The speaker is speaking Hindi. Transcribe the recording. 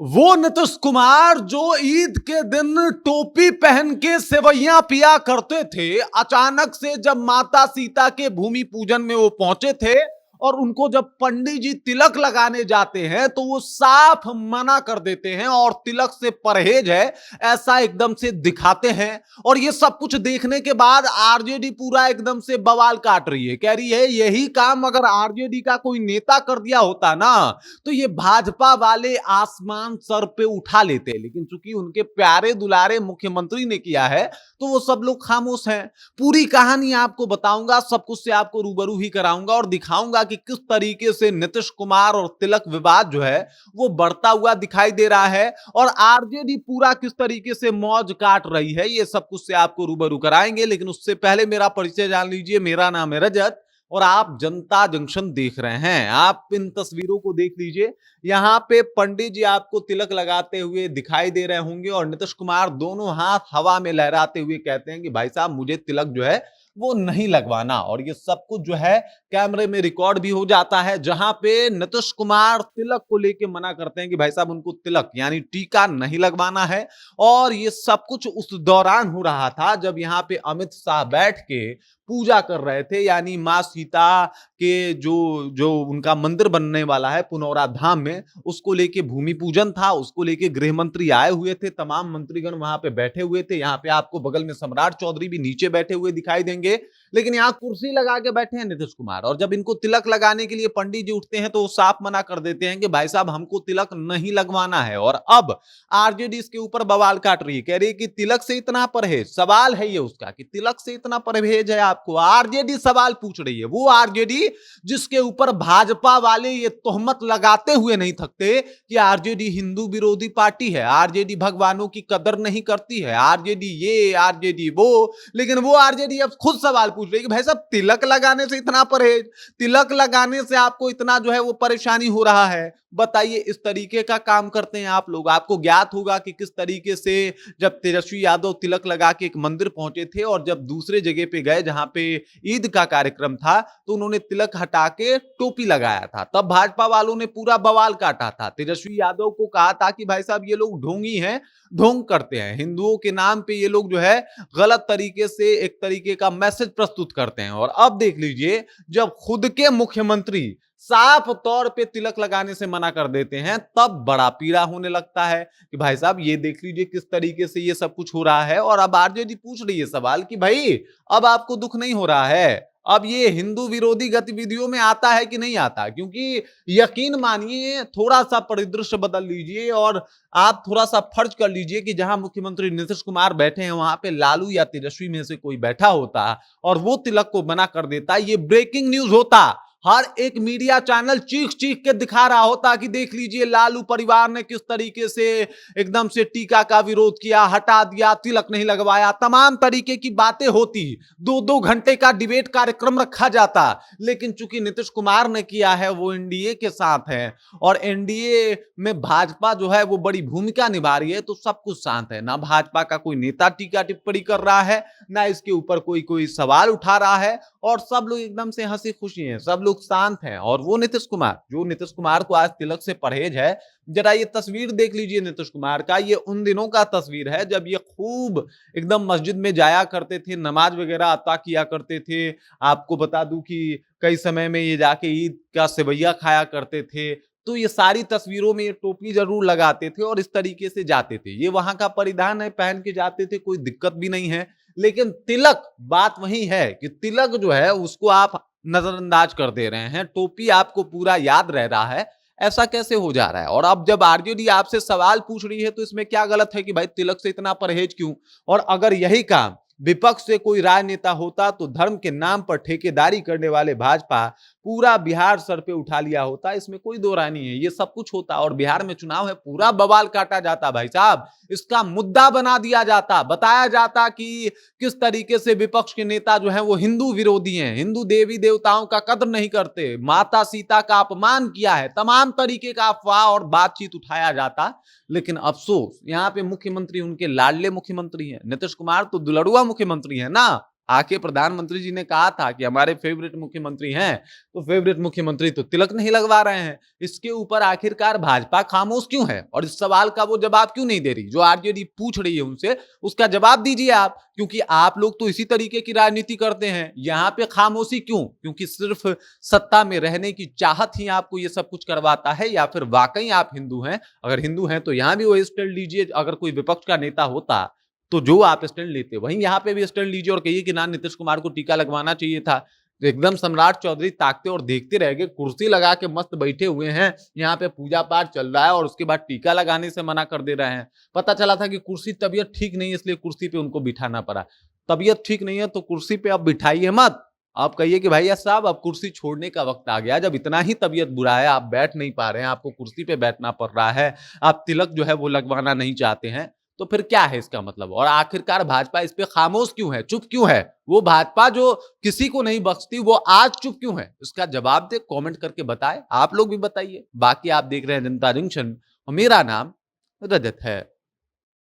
वो नीतीश कुमार जो ईद के दिन टोपी पहन के सेवैयां पिया करते थे, अचानक से जब माता सीता के भूमि पूजन में वो पहुंचे थे और उनको जब पंडित जी तिलक लगाने जाते हैं तो वो साफ मना कर देते हैं और तिलक से परहेज है ऐसा एकदम से दिखाते हैं। और ये सब कुछ देखने के बाद आरजेडी पूरा एकदम से बवाल काट रही है, कह रही है यही काम अगर आरजेडी का कोई नेता कर दिया होता ना तो ये भाजपा वाले आसमान सर पे उठा लेते, लेकिन चूंकि उनके प्यारे दुलारे मुख्यमंत्री ने किया है तो वो सब लोग खामोश हैं। पूरी कहानी आपको बताऊंगा, सब कुछ से आपको रूबरू ही कराऊंगा और दिखाऊंगा कि किस तरीके से नीतीश कुमार और तिलक विवाद जो है वो बढ़ता हुआ दिखाई दे रहा है और आरजेडी पूरा किस तरीके से मौज काट रही है, ये सब कुछ से आपको रूबरू कराएंगे। लेकिन उससे पहले मेरा परिचय जान लीजिए। मेरा नाम है रजत और आप जनता जंक्शन देख रहे हैं। आप इन तस्वीरों को देख लीजिए, यहाँ पे पंडित जी आपको तिलक लगाते हुए दिखाई दे रहे होंगे और नीतीश कुमार दोनों हाथ हवा में लहराते हुए कहते हैं कि भाई साहब मुझे तिलक जो है वो नहीं लगवाना। और ये सब कुछ जो है कैमरे में रिकॉर्ड भी हो जाता है, जहां पे नीतीश कुमार तिलक को लेके मना करते हैं कि भाई साहब उनको तिलक यानी टीका नहीं लगवाना है। और ये सब कुछ उस दौरान हो रहा था जब यहाँ पे अमित शाह बैठ के पूजा कर रहे थे, यानी माँ सीता के जो जो उनका मंदिर बनने वाला है पुनौरा धाम में, उसको लेके भूमि पूजन था, उसको लेके गृह मंत्री आए हुए थे, तमाम मंत्रीगण वहां पे बैठे हुए थे। यहाँ पे आपको बगल में सम्राट चौधरी भी नीचे बैठे हुए दिखाई देंगे, लेकिन यहाँ कुर्सी लगा के बैठे हैं नीतीश कुमार। और जब इनको तिलक लगाने के लिए पंडित जी उठते हैं तो वो साफ मना कर देते हैं कि भाई साहब हमको तिलक नहीं लगवाना है। और अब आरजेडी इसके ऊपर बवाल काट रही है, कह रही है कि तिलक से इतना परहेज, सवाल है ये उसका कि तिलक से इतना परहेज है आपको। आरजेडी सवाल पूछ रही है, वो आरजेडी जिसके ऊपर भाजपा वाले ये तोहमत लगाते हुए नहीं थकते कि आरजेडी हिंदू विरोधी पार्टी है, आरजेडी भगवानों की कदर नहीं करती है, आरजेडी ये आरजेडी वो। लेकिन वो आरजेडी अब खुद सवाल पूछ रही है कि भाई साहब तिलक लगाने से इतना परहेज, तिलक लगाने से आपको इतना जो है वो परेशानी हो रहा है, बताइए। इस तरीके का काम करते हैं आप लोग। आपको ज्ञात होगा कि किस तरीके से जब तेजस्वी यादव तिलक लगा के एक मंदिर पहुंचे थे और जब दूसरे जगह पे गए जहां पे ईद का कार्यक्रम था तो उन्होंने तिलक हटा के टोपी लगाया था, तब भाजपा वालों ने पूरा बवाल काटा था। तेजस्वी यादव को कहा था कि भाई साहब ये लोग ढोंगी हैं, ढोंग करते हैं, हिंदुओं के नाम पे ये लोग जो है गलत तरीके से एक तरीके का मैसेज प्रस्तुत करते हैं। और अब देख लीजिए, जब खुद के मुख्यमंत्री साफ तौर पे तिलक लगाने से मना कर देते हैं तब बड़ा पीड़ा होने लगता है कि भाई साहब ये देख लीजिए किस तरीके से ये सब कुछ हो रहा है। और अब आरजेडी पूछ रही है सवाल कि भाई अब आपको दुख नहीं हो रहा है, अब ये हिंदू विरोधी गतिविधियों में आता है कि नहीं आता? क्योंकि यकीन मानिए, थोड़ा सा परिदृश्य बदल लीजिए और आप थोड़ा सा फर्ज कर लीजिए कि जहां मुख्यमंत्री नीतीश कुमार बैठे हैं वहां पे लालू या तेजस्वी में से कोई बैठा होता और वो तिलक को मना कर देता, ये ब्रेकिंग न्यूज होता। हर एक मीडिया चैनल चीख चीख के दिखा रहा होता कि देख लीजिए लालू परिवार ने किस तरीके से एकदम से टीका का विरोध किया, हटा दिया, तिलक नहीं लगवाया, तमाम तरीके की बातें होती, 2-2 घंटे का डिबेट कार्यक्रम रखा जाता। लेकिन चूंकि नीतीश कुमार ने किया है, वो एनडीए के साथ है और एनडीए में भाजपा जो है वो बड़ी भूमिका निभा रही है, तो सब कुछ शांत है। ना भाजपा का कोई नेता टीका टिप्पणी कर रहा है, ना इसके ऊपर कोई कोई सवाल उठा रहा है और सब लोग एकदम से हंसी खुशी हैं, सब लोग शांत हैं। और वो नीतीश कुमार, जो नीतीश कुमार को आज तिलक से परहेज है, जरा ये तस्वीर देख लीजिए नीतीश कुमार का। ये उन दिनों का तस्वीर है जब ये खूब एकदम मस्जिद में जाया करते थे, नमाज वगैरह अता किया करते थे। आपको बता दूं कि कई समय में ये जाके ईद का सेवैया खाया करते थे। तो ये सारी तस्वीरों में ये टोपी जरूर लगाते थे और इस तरीके से जाते थे। ये वहां का परिधान है, पहन के जाते थे, कोई दिक्कत भी नहीं है। लेकिन तिलक, बात वही है कि तिलक जो है उसको आप नजरअंदाज कर दे रहे हैं, टोपी आपको पूरा याद रह रहा है, ऐसा कैसे हो जा रहा है? और अब जब आरजेडी आपसे सवाल पूछ रही है तो इसमें क्या गलत है कि भाई तिलक से इतना परहेज क्यों? और अगर यही काम विपक्ष से कोई राजनेता होता तो धर्म के नाम पर ठेकेदारी करने वाले भाजपा पूरा बिहार सर पे उठा लिया होता, इसमें कोई दो राय नहीं है, ये सब कुछ होता। और बिहार में चुनाव है, पूरा बवाल काटा जाता भाई साहब, इसका मुद्दा बना दिया जाता, बताया जाता कि किस तरीके से विपक्ष के नेता जो है वो हिंदू विरोधी हैं, हिंदू देवी देवताओं का कदर नहीं करते, माता सीता का अपमान किया है, तमाम तरीके का अफवाह और बातचीत उठाया जाता। लेकिन अफसोस यहाँ पे मुख्यमंत्री उनके लाडले मुख्यमंत्री हैं, नीतीश कुमार तो दुलड़ुआ मुख्यमंत्री है ना, आके प्रधानमंत्री जी ने कहा था कि हमारे फेवरेट मुख्यमंत्री हैं, तो फेवरेट मुख्यमंत्री तो तिलक नहीं लगवा रहे हैं। इसके ऊपर आखिरकार भाजपा खामोश क्यों है और इस सवाल का वो जवाब क्यों नहीं दे रही? जो आरजेडी पूछ रही है उनसे, उसका जवाब दीजिए आप, क्योंकि आप लोग तो इसी तरीके की राजनीति करते हैं। यहां पे खामोशी क्यों? क्योंकि सिर्फ सत्ता में रहने की चाहत ही आपको ये सब कुछ करवाता है, या फिर वाकई आप हिंदू हैं? अगर हिंदू हैं तो यहां भी वो स्टैंड लीजिए। अगर कोई विपक्ष का नेता होता तो जो आप स्टैंड लेते, वहीं यहाँ पे भी स्टैंड लीजिए और कहिए कि ना, नीतीश कुमार को टीका लगवाना चाहिए था। तो एकदम सम्राट चौधरी ताकते और देखते रह गए, कुर्सी लगा के मस्त बैठे हुए हैं, यहाँ पे पूजा पाठ चल रहा है और उसके बाद टीका लगाने से मना कर दे रहे हैं। पता चला था कि कुर्सी, तबीयत ठीक नहीं है इसलिए कुर्सी पे उनको बिठाना पड़ा। तबीयत ठीक नहीं है तो कुर्सी पे आप बिठाइए मत। आप कहिए कि भैया साहब, अब कुर्सी छोड़ने का वक्त आ गया। जब इतना ही तबीयत बुरा है, आप बैठ नहीं पा रहे हैं, आपको कुर्सी पे बैठना पड़ रहा है, आप तिलक जो है वो लगवाना नहीं चाहते हैं, तो फिर क्या है इसका मतलब? और आखिरकार भाजपा इस पे खामोश क्यों है, चुप क्यों है? वो भाजपा जो किसी को नहीं बख्शती, वो आज चुप क्यों है? इसका जवाब दे, कमेंट करके बताएं। आप लोग भी बताइए। बाकी आप देख रहे हैं जनता जंक्शन और मेरा नाम रजत है।